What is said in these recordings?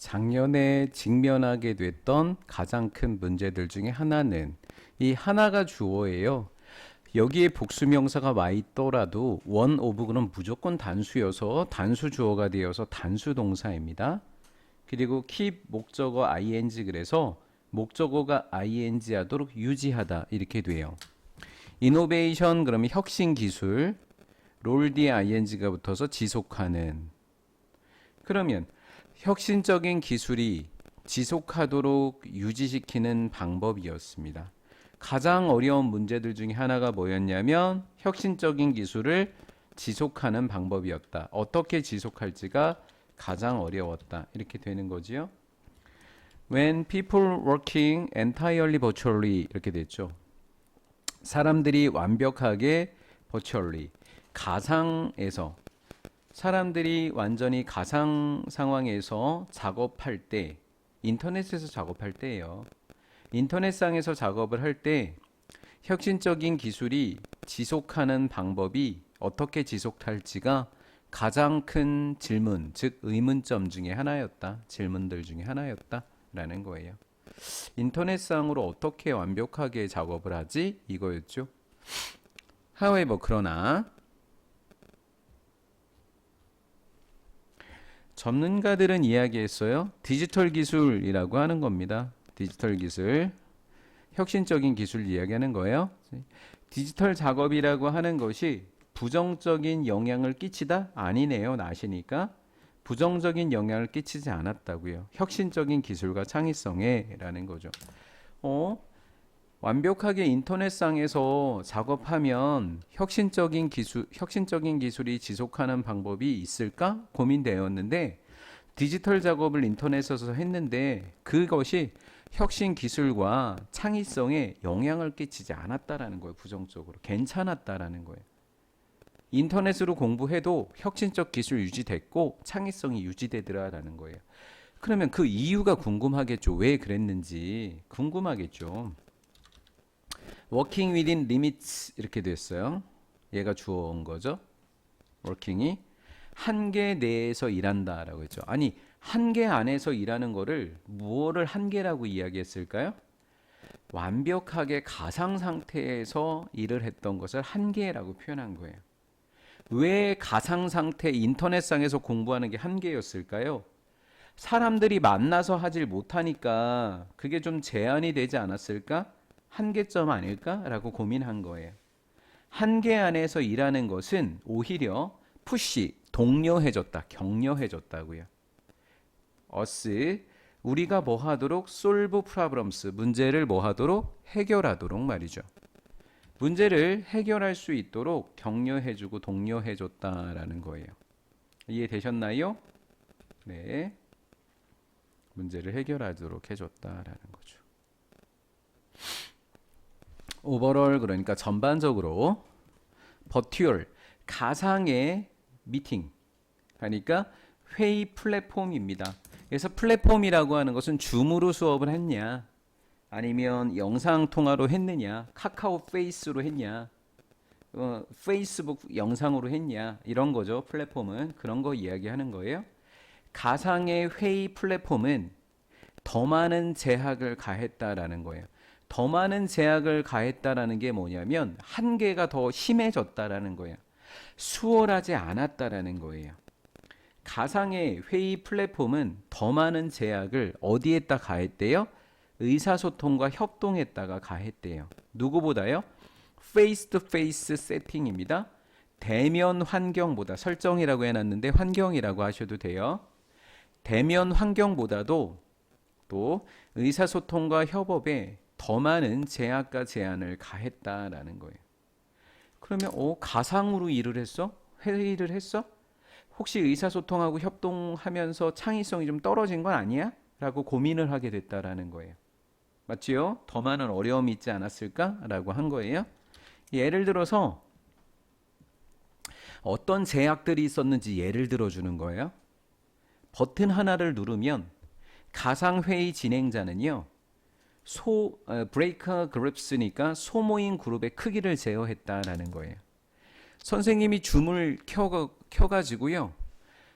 작년에 직면하게 됐던 가장 큰 문제들 중에 하나는 이 하나가 주어예요. 여기에 복수명사가 와 있더라도 원 오브는 무조건 단수여서 단수 주어가 되어서 단수 동사입니다. 그리고 keep 목적어 ing 그래서 목적어가 ing 하도록 유지하다 이렇게 돼요. 이노베이션 그러면 혁신 기술, 롤 뒤에 ing가 붙어서 지속하는. 그러면 혁신적인 기술이 지속하도록 유지시키는 방법이었습니다. 가장 어려운 문제들 중에 하나가 뭐였냐면 혁신적인 기술을 지속하는 방법이었다. 어떻게 지속할지가 가장 어려웠다. 이렇게 되는 거지요. When people working entirely virtually 이렇게 됐죠. 사람들이 완벽하게 virtually 가상에서 사람들이 완전히 가상 상황에서 작업할 때 인터넷에서 작업할 때예요. 인터넷상에서 작업을 할 때 혁신적인 기술이 지속하는 방법이 어떻게 지속할지가 가장 큰 질문, 즉 의문점 중에 하나였다. 질문들 중에 하나였다 라는 거예요. 인터넷상으로 어떻게 완벽하게 작업을 하지? 이거였죠. however 그러나 전문가들은 이야기했어요. 디지털 기술이라고 하는 겁니다. 디지털 기술, 혁신적인 기술 이야기하는 거예요. 디지털 작업이라고 하는 것이 부정적인 영향을 끼치다? 아니네요. 나시니까 부정적인 영향을 끼치지 않았다고요. 혁신적인 기술과 창의성에 라는 거죠. 완벽하게 인터넷상에서 작업하면 혁신적인 기술이 지속하는 방법이 있을까 고민되었는데 디지털 작업을 인터넷에서 했는데 그것이 혁신 기술과 창의성에 영향을 끼치지 않았다라는 거예요. 부정적으로 괜찮았다라는 거예요. 인터넷으로 공부해도 혁신적 기술 유지됐고 창의성이 유지되더라라는 거예요. 그러면 그 이유가 궁금하겠죠. 왜 그랬는지 궁금하겠죠. working within limits 이렇게 됐어요. 얘가 주어온 거죠. working이 한계 내에서 일한다라고 했죠. 아니 한계 안에서 일하는 거를 무엇을 한계라고 이야기했을까요? 완벽하게 가상 상태에서 일을 했던 것을 한계라고 표현한 거예요. 왜 가상 상태 인터넷상에서 공부하는 게 한계였을까요? 사람들이 만나서 하질 못하니까 그게 좀 제한이 되지 않았을까? 한계점 아닐까라고 고민한 거예요. 한계 안에서 일하는 것은 오히려 푸시, 독려해줬다, 격려해줬다고요. 우리가 뭐 하도록 solve problems, 문제를 뭐 하도록 해결하도록 말이죠. 문제를 해결할 수 있도록 격려해주고 독려해줬다라는 거예요. 이해되셨나요? 네. 문제를 해결하도록 해줬다라는 거죠. 오버롤 그러니까 전반적으로 버튜얼 가상의 미팅 하니까 회의 플랫폼입니다. 그래서 플랫폼이라고 하는 것은 줌으로 수업을 했냐 아니면 영상 통화로 했느냐 카카오 페이스로 했냐 페이스북 영상으로 했냐 이런 거죠. 플랫폼은 그런 거 이야기하는 거예요. 가상의 회의 플랫폼은 더 많은 제약을 가했다라는 거예요. 더 많은 제약을 가했다라는 게 뭐냐면 한계가 더 심해졌다라는 거예요. 수월하지 않았다라는 거예요. 가상의 회의 플랫폼은 더 많은 제약을 어디에다 가했대요? 의사소통과 협동에다가 가했대요. 누구보다요? 페이스 투 페이스 세팅입니다. 대면 환경보다 설정이라고 해놨는데 환경이라고 하셔도 돼요. 대면 환경보다도 또 의사소통과 협업에 더 많은 제약과 제한을 가했다라는 거예요. 그러면 가상으로 일을 했어? 회의를 했어? 혹시 의사소통하고 협동하면서 창의성이 좀 떨어진 건 아니야? 라고 고민을 하게 됐다라는 거예요. 맞지요? 더 많은 어려움이 있지 않았을까? 라고 한 거예요. 예를 들어서 어떤 제약들이 있었는지 예를 들어주는 거예요. 버튼 하나를 누르면 가상회의 진행자는요. 브레이크 그룹스니까 소모임 그룹의 크기를 제어했다라는 거예요. 선생님이 줌을 켜가지고요.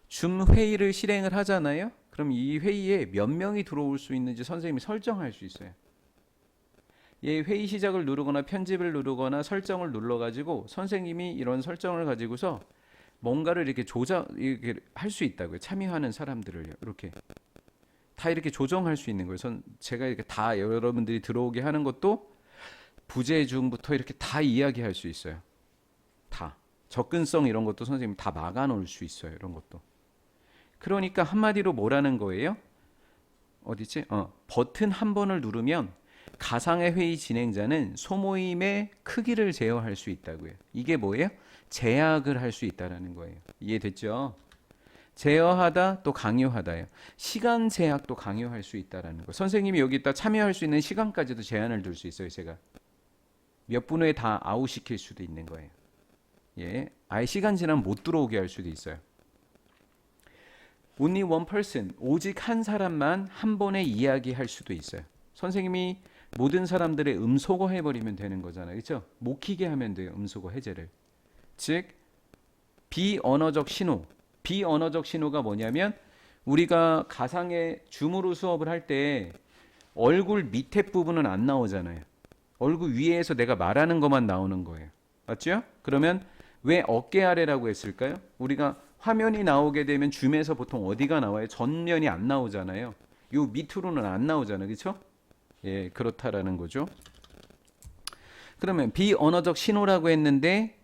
줌 회의를 실행을 하잖아요. 그럼 이 회의에 몇 명이 들어올 수 있는지 선생님이 설정할 수 있어요. 예, 회의 시작을 누르거나 편집을 누르거나 설정을 눌러가지고 선생님이 이런 설정을 가지고서 뭔가를 이렇게 이렇게 할 수 있다고요. 참여하는 사람들을 이렇게 다 이렇게 조정할 수 있는 거예요. 제가 이렇게 다 여러분들이 들어오게 하는 것도 부재 중부터 이렇게 다 이야기할 수 있어요. 다 접근성 이런 것도 선생님이 다 막아 놓을 수 있어요. 이런 것도. 그러니까 한마디로 뭐라는 거예요? 어디지? 버튼 한 번을 누르면 가상의 회의 진행자는 소모임의 크기를 제어할 수 있다고요. 이게 뭐예요? 제약을 할 수 있다라는 거예요. 이해됐죠? 제어하다 또 강요하다예요. 시간 제약도 강요할 수 있다라는 거. 선생님이 여기다 참여할 수 있는 시간까지도 제한을 둘 수 있어요. 제가 몇 분 후에 다 아웃시킬 수도 있는 거예요. 예, 아예 시간 지나면 못 들어오게 할 수도 있어요. Only one person, 오직 한 사람만 한 번에 이야기할 수도 있어요. 선생님이 모든 사람들의 음소거 해버리면 되는 거잖아요. 그렇죠? 못 키게 하면 돼요. 음소거 해제를. 즉 비언어적 신호. 비언어적 신호가 뭐냐면 우리가 가상의 줌으로 수업을 할 때 얼굴 밑에 부분은 안 나오잖아요. 얼굴 위에서 내가 말하는 것만 나오는 거예요. 맞죠? 그러면 왜 어깨 아래라고 했을까요? 우리가 화면이 나오게 되면 줌에서 보통 어디가 나와요? 전면이 안 나오잖아요. 요 밑으로는 안 나오잖아요. 그렇죠? 예, 그렇다라는 거죠. 그러면 비언어적 신호라고 했는데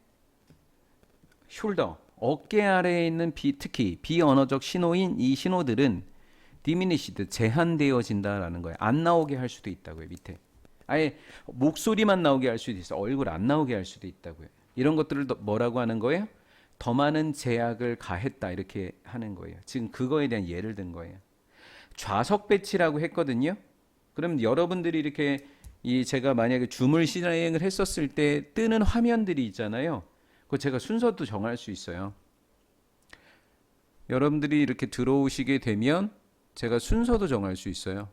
숄더, 어깨 아래에 있는 특히 비언어적 신호인 이 신호들은 diminished, 제한되어진다라는 거예요. 안 나오게 할 수도 있다고요. 밑에. 아예 목소리만 나오게 할 수도 있어요. 얼굴 안 나오게 할 수도 있다고요. 이런 것들을 뭐라고 하는 거예요? 더 많은 제약을 가했다 이렇게 하는 거예요. 지금 그거에 대한 예를 든 거예요. 좌석 배치라고 했거든요. 그럼 여러분들이 이렇게 제가 만약에 줌을 실행을 했었을 때 뜨는 화면들이 있잖아요. 그거 제가 순서도 정할 수 있어요. 여러분들이 이렇게 들어오시게 되면 제가 순서도 정할 수 있어요.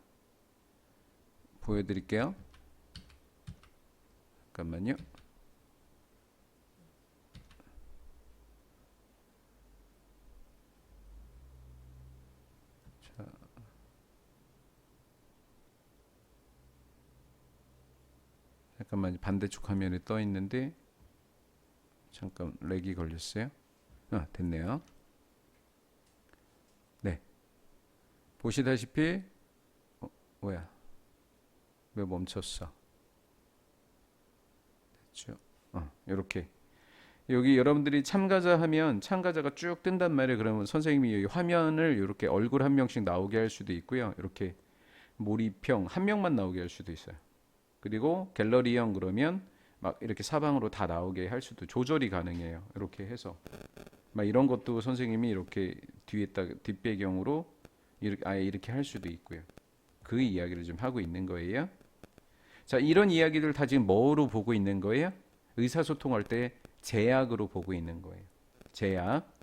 보여드릴게요. 잠깐만요. 자, 잠깐만 반대쪽 화면에 떠 있는데 잠깐 렉이 걸렸어요. 됐네요. 네. 보시다시피 뭐야? 왜 멈췄어? 됐죠? 이렇게 여기 여러분들이 참가자 하면 참가자가 쭉 뜬단 말이에요. 그러면 선생님이 여기 화면을 이렇게 얼굴 한 명씩 나오게 할 수도 있고요. 이렇게 몰입형 한 명만 나오게 할 수도 있어요. 그리고 갤러리형 그러면 막 이렇게 사방으로 다 나오게 할 수도 조절이 가능해요. 이렇게 해서 막 이런 것도 선생님이 이렇게 뒤에다 뒷배경으로 아예 이렇게 할 수도 있고요. 그 이야기를 좀 하고 있는 거예요. 자, 이런 이야기들 다 지금 뭐로 보고 있는 거예요? 의사소통할 때 제약으로 보고 있는 거예요. 제약.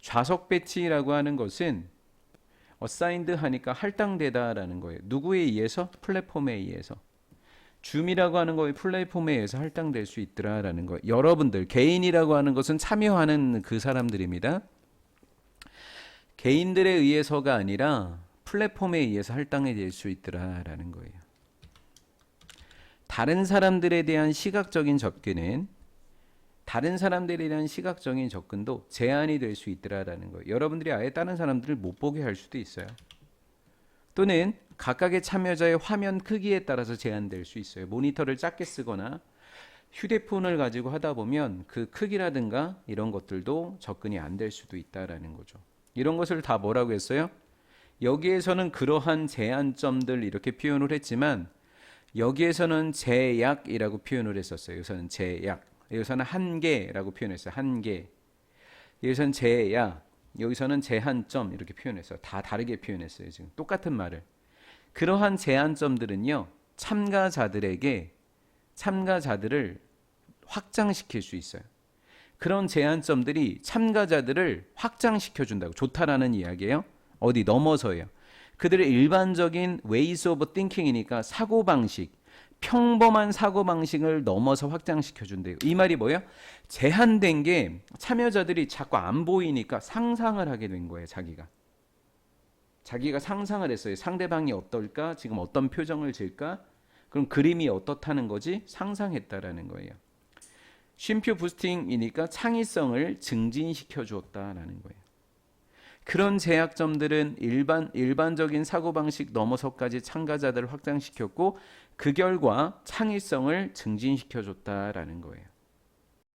좌석 배치라고 하는 것은 어사인드 하니까 할당되다라는 거예요. 누구에 의해서? 플랫폼에 의해서. 줌이라고 하는 거에 플랫폼에 의해서 할당될 수 있더라라는 거예요. 여러분들 개인이라고 하는 것은 참여하는 그 사람들입니다. 개인들에 의해서가 아니라 플랫폼에 의해서 할당이 될 수 있더라라는 거예요. 다른 사람들에 대한 시각적인 접근은 다른 사람들에 대한 시각적인 접근도 제한이 될 수 있더라라는 거예요. 여러분들이 아예 다른 사람들을 못 보게 할 수도 있어요. 또는 각각의 참여자의 화면 크기에 따라서 제한될 수 있어요. 모니터를 작게 쓰거나 휴대폰을 가지고 하다 보면 그 크기라든가 이런 것들도 접근이 안 될 수도 있다라는 거죠. 이런 것을 다 뭐라고 했어요? 여기에서는 그러한 제한점들 이렇게 표현을 했지만 여기에서는 제약이라고 표현을 했었어요. 여기서는 제약, 여기서는 한계라고 표현했어요. 한계. 여기서는 제약, 여기서는 제한점 이렇게 표현했어요. 다 다르게 표현했어요. 지금 똑같은 말을. 그러한 제한점들은요, 참가자들을 확장시킬 수 있어요. 그런 제한점들이 참가자들을 확장시켜준다고. 좋다라는 이야기예요. 어디 넘어서요. 그들의 일반적인 ways of thinking이니까 사고방식, 평범한 사고방식을 넘어서 확장시켜준대요. 이 말이 뭐예요? 제한된 게 참여자들이 자꾸 안 보이니까 상상을 하게 된 거예요. 자기가. 자기가 상상을 했어요. 상대방이 어떨까? 지금 어떤 표정을 지을까? 그럼 그림이 어떻다는 거지? 상상했다라는 거예요. 쉼표 부스팅이니까 창의성을 증진시켜 주었다라는 거예요. 그런 제약점들은 일반적인 사고방식 넘어서까지 참가자들을 확장시켰고 그 결과 창의성을 증진시켜 줬다라는 거예요.